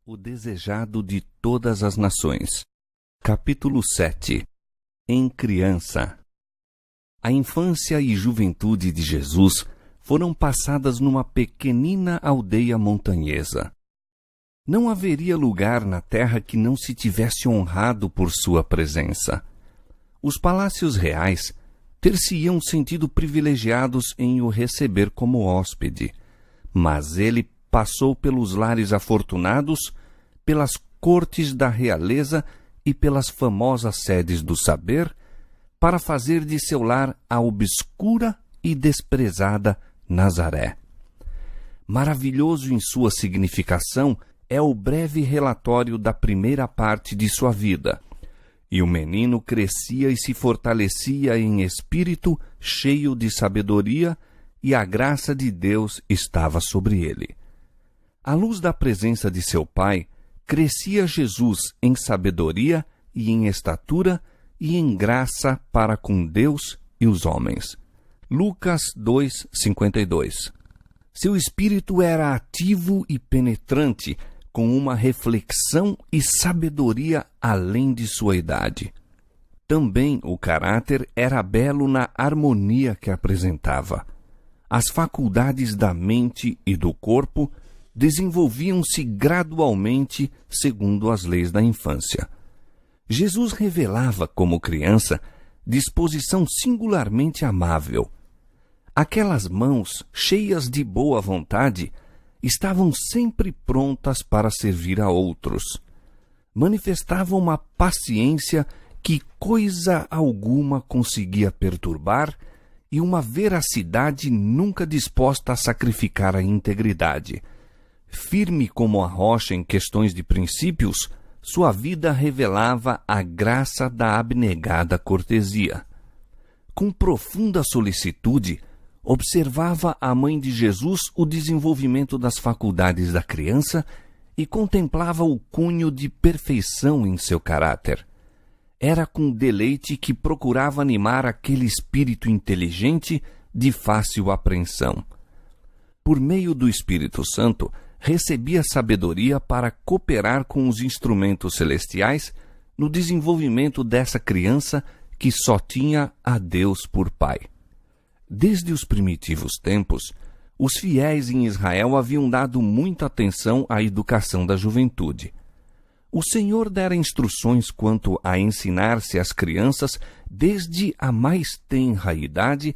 O desejado de todas as nações. Capítulo 7. Em criança. A infância e juventude de Jesus foram passadas numa pequenina aldeia montanhesa. Não haveria lugar na terra que não se tivesse honrado por sua presença. Os palácios reais ter-se-iam sentido privilegiados em o receber como hóspede, mas ele passou pelos lares afortunados, pelas cortes da realeza e pelas famosas sedes do saber, para fazer de seu lar a obscura e desprezada Nazaré. Maravilhoso em sua significação é o breve relatório da primeira parte de sua vida. E o menino crescia e se fortalecia em espírito, cheio de sabedoria, e a graça de Deus estava sobre ele. À luz da presença de seu pai, crescia Jesus em sabedoria e em estatura e em graça para com Deus e os homens. Lucas 2:52. Seu espírito era ativo e penetrante, com uma reflexão e sabedoria além de sua idade. Também o caráter era belo na harmonia que apresentava. As faculdades da mente e do corpo desenvolviam-se gradualmente segundo as leis da infância. Jesus revelava, como criança, disposição singularmente amável. Aquelas mãos, cheias de boa vontade, estavam sempre prontas para servir a outros. Manifestavam uma paciência que coisa alguma conseguia perturbar e uma veracidade nunca disposta a sacrificar a integridade. Firme como a rocha em questões de princípios, sua vida revelava a graça da abnegada cortesia. Com profunda solicitude, observava a mãe de Jesus o desenvolvimento das faculdades da criança e contemplava o cunho de perfeição em seu caráter. Era com deleite que procurava animar aquele espírito inteligente de fácil apreensão. Por meio do Espírito Santo, recebia sabedoria para cooperar com os instrumentos celestiais no desenvolvimento dessa criança que só tinha a Deus por Pai. Desde os primitivos tempos, os fiéis em Israel haviam dado muita atenção à educação da juventude. O Senhor dera instruções quanto a ensinar-se às crianças, desde a mais tenra idade,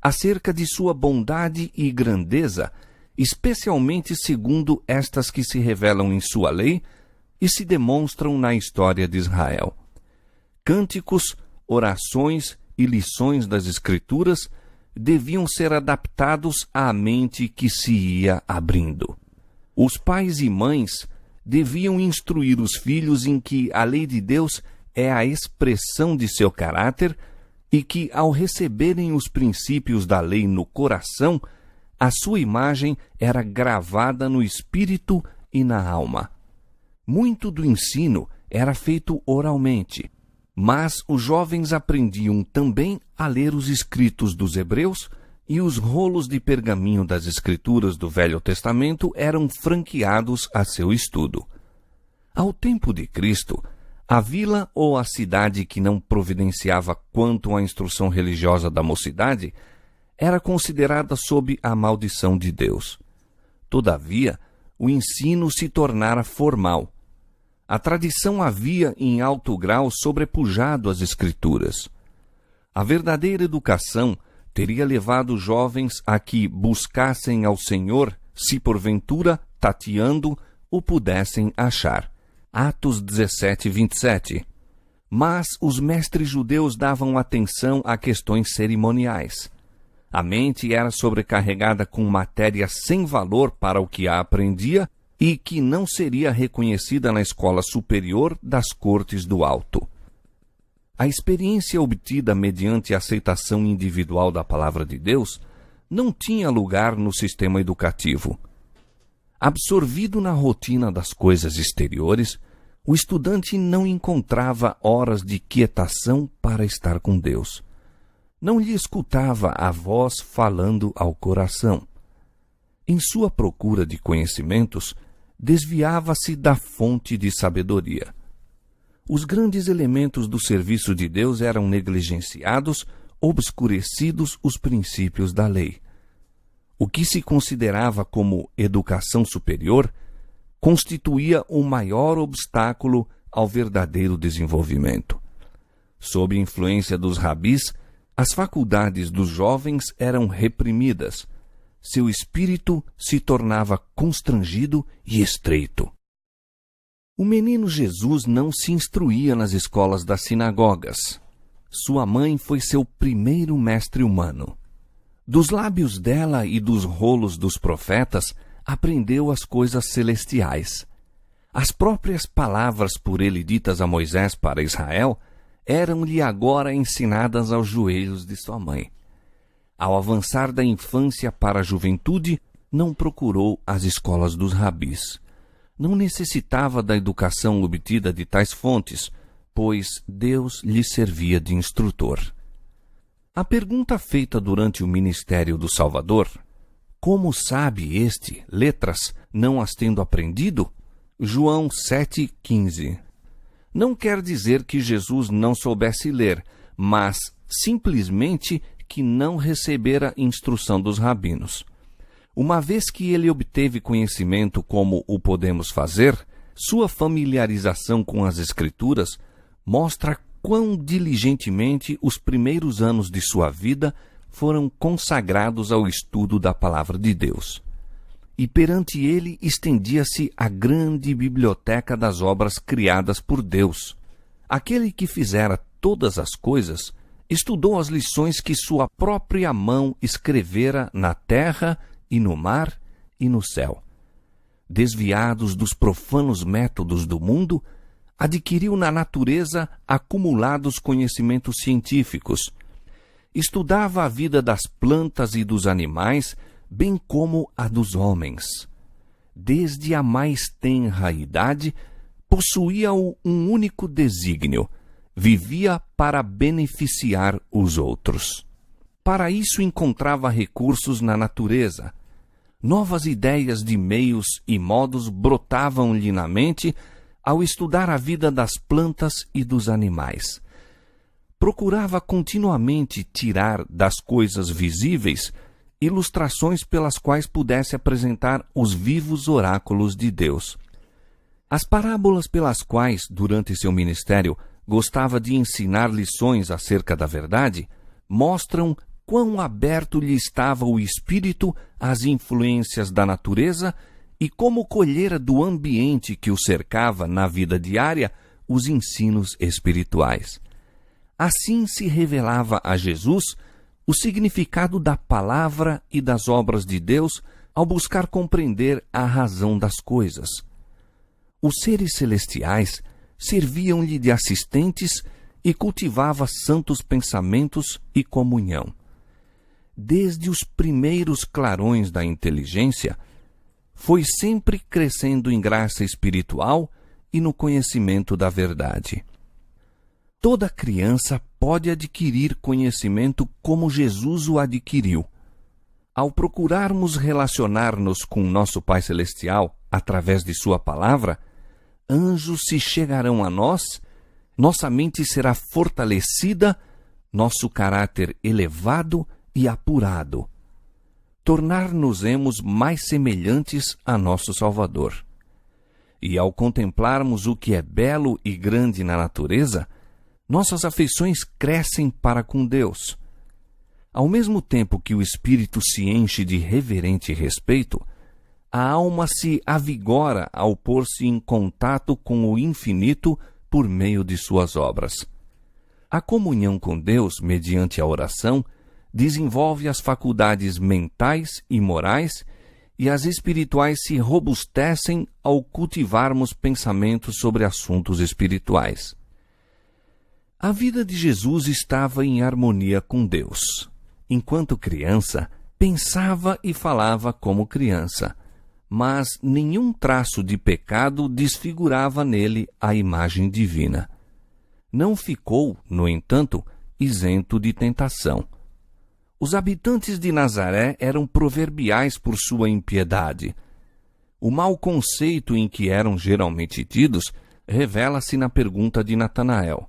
acerca de sua bondade e grandeza, especialmente segundo estas que se revelam em sua lei e se demonstram na história de Israel. Cânticos, orações e lições das Escrituras deviam ser adaptados à mente que se ia abrindo. Os pais e mães deviam instruir os filhos em que a lei de Deus é a expressão de seu caráter e que, ao receberem os princípios da lei no coração, a sua imagem era gravada no espírito e na alma. Muito do ensino era feito oralmente, mas os jovens aprendiam também a ler os escritos dos hebreus e os rolos de pergaminho das escrituras do Velho Testamento eram franqueados a seu estudo. Ao tempo de Cristo, a vila ou a cidade que não providenciava quanto à instrução religiosa da mocidade era considerada sob a maldição de Deus. Todavia, o ensino se tornara formal. A tradição havia em alto grau sobrepujado as Escrituras. A verdadeira educação teria levado os jovens a que buscassem ao Senhor, se porventura, tateando, o pudessem achar. Atos 17:27. Mas os mestres judeus davam atenção a questões cerimoniais. A mente era sobrecarregada com matéria sem valor para o que a aprendia e que não seria reconhecida na escola superior das cortes do alto. A experiência obtida mediante a aceitação individual da palavra de Deus não tinha lugar no sistema educativo. Absorvido na rotina das coisas exteriores, o estudante não encontrava horas de quietação para estar com Deus. Não lhe escutava a voz falando ao coração. Em sua procura de conhecimentos, desviava-se da fonte de sabedoria. Os grandes elementos do serviço de Deus eram negligenciados, obscurecidos os princípios da lei. O que se considerava como educação superior constituía o maior obstáculo ao verdadeiro desenvolvimento. Sob influência dos rabis, as faculdades dos jovens eram reprimidas. Seu espírito se tornava constrangido e estreito. O menino Jesus não se instruía nas escolas das sinagogas. Sua mãe foi seu primeiro mestre humano. Dos lábios dela e dos rolos dos profetas, aprendeu as coisas celestiais. As próprias palavras por ele ditas a Moisés para Israel eram-lhe agora ensinadas aos joelhos de sua mãe. Ao avançar da infância para a juventude, não procurou as escolas dos rabis. Não necessitava da educação obtida de tais fontes, pois Deus lhe servia de instrutor. A pergunta feita durante o ministério do Salvador, como sabe este letras, não as tendo aprendido? João 7,15. Não quer dizer que Jesus não soubesse ler, mas simplesmente que não recebera instrução dos rabinos. Uma vez que ele obteve conhecimento como o podemos fazer, sua familiarização com as Escrituras mostra quão diligentemente os primeiros anos de sua vida foram consagrados ao estudo da Palavra de Deus. E perante ele estendia-se a grande biblioteca das obras criadas por Deus. Aquele que fizera todas as coisas estudou as lições que sua própria mão escrevera na terra e no mar e no céu. Desviados dos profanos métodos do mundo, adquiriu na natureza acumulados conhecimentos científicos. Estudava a vida das plantas e dos animais, bem como a dos homens. Desde a mais tenra idade, possuía-o um único desígnio: vivia para beneficiar os outros. Para isso encontrava recursos na natureza. Novas ideias de meios e modos brotavam-lhe na mente ao estudar a vida das plantas e dos animais. Procurava continuamente tirar das coisas visíveis ilustrações pelas quais pudesse apresentar os vivos oráculos de Deus. As parábolas pelas quais, durante seu ministério, gostava de ensinar lições acerca da verdade, mostram quão aberto lhe estava o espírito às influências da natureza e como colhera do ambiente que o cercava na vida diária os ensinos espirituais. Assim se revelava a Jesus o significado da palavra e das obras de Deus ao buscar compreender a razão das coisas. Os seres celestiais serviam-lhe de assistentes e cultivava santos pensamentos e comunhão. Desde os primeiros clarões da inteligência, foi sempre crescendo em graça espiritual e no conhecimento da verdade. Toda criança pode adquirir conhecimento como Jesus o adquiriu. Ao procurarmos relacionar-nos com nosso Pai Celestial através de sua palavra, anjos se chegarão a nós, nossa mente será fortalecida, nosso caráter elevado e apurado. Tornar-nos-emos mais semelhantes a nosso Salvador. E ao contemplarmos o que é belo e grande na natureza, nossas afeições crescem para com Deus. Ao mesmo tempo que o espírito se enche de reverente respeito, a alma se avigora ao pôr-se em contato com o infinito por meio de suas obras. A comunhão com Deus, mediante a oração, desenvolve as faculdades mentais e morais, e as espirituais se robustecem ao cultivarmos pensamentos sobre assuntos espirituais. A vida de Jesus estava em harmonia com Deus. Enquanto criança, pensava e falava como criança, mas nenhum traço de pecado desfigurava nele a imagem divina. Não ficou, no entanto, isento de tentação. Os habitantes de Nazaré eram proverbiais por sua impiedade. O mau conceito em que eram geralmente tidos revela-se na pergunta de Natanael: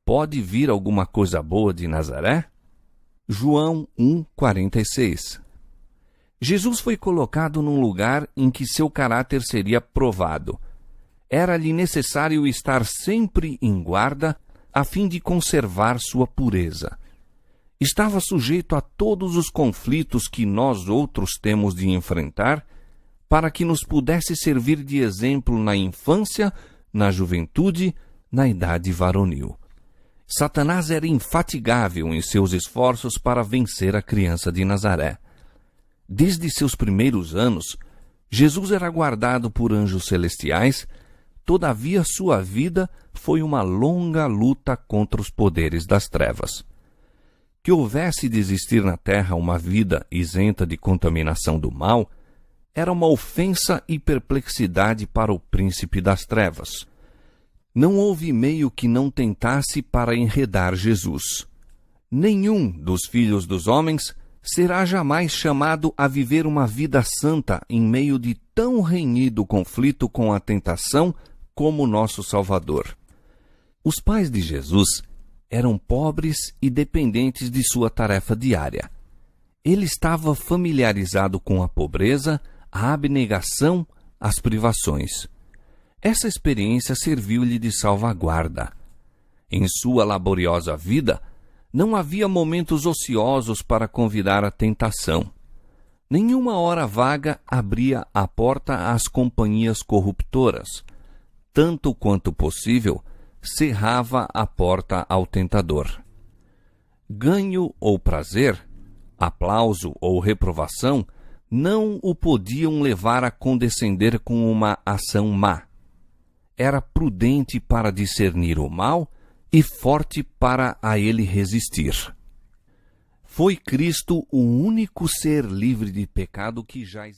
pode vir alguma coisa boa de Nazaré? João 1,46. Jesus foi colocado num lugar em que seu caráter seria provado. Era-lhe necessário estar sempre em guarda a fim de conservar sua pureza. Estava sujeito a todos os conflitos que nós outros temos de enfrentar, para que nos pudesse servir de exemplo na infância, na juventude, na idade varonil. Satanás era infatigável em seus esforços para vencer a criança de Nazaré. Desde seus primeiros anos, Jesus era guardado por anjos celestiais, todavia sua vida foi uma longa luta contra os poderes das trevas. Que houvesse de existir na terra uma vida isenta de contaminação do mal, era uma ofensa e perplexidade para o príncipe das trevas. Não houve meio que não tentasse para enredar Jesus. Nenhum dos filhos dos homens será jamais chamado a viver uma vida santa em meio de tão renhido conflito com a tentação como nosso Salvador. Os pais de Jesus eram pobres e dependentes de sua tarefa diária. Ele estava familiarizado com a pobreza, a abnegação, as privações. Essa experiência serviu-lhe de salvaguarda. Em sua laboriosa vida, não havia momentos ociosos para convidar a tentação. Nenhuma hora vaga abria a porta às companhias corruptoras. Tanto quanto possível, cerrava a porta ao tentador. Ganho ou prazer, aplauso ou reprovação, não o podiam levar a condescender com uma ação má. Era prudente para discernir o mal e forte para a ele resistir. Foi Cristo o único ser livre de pecado que já existia.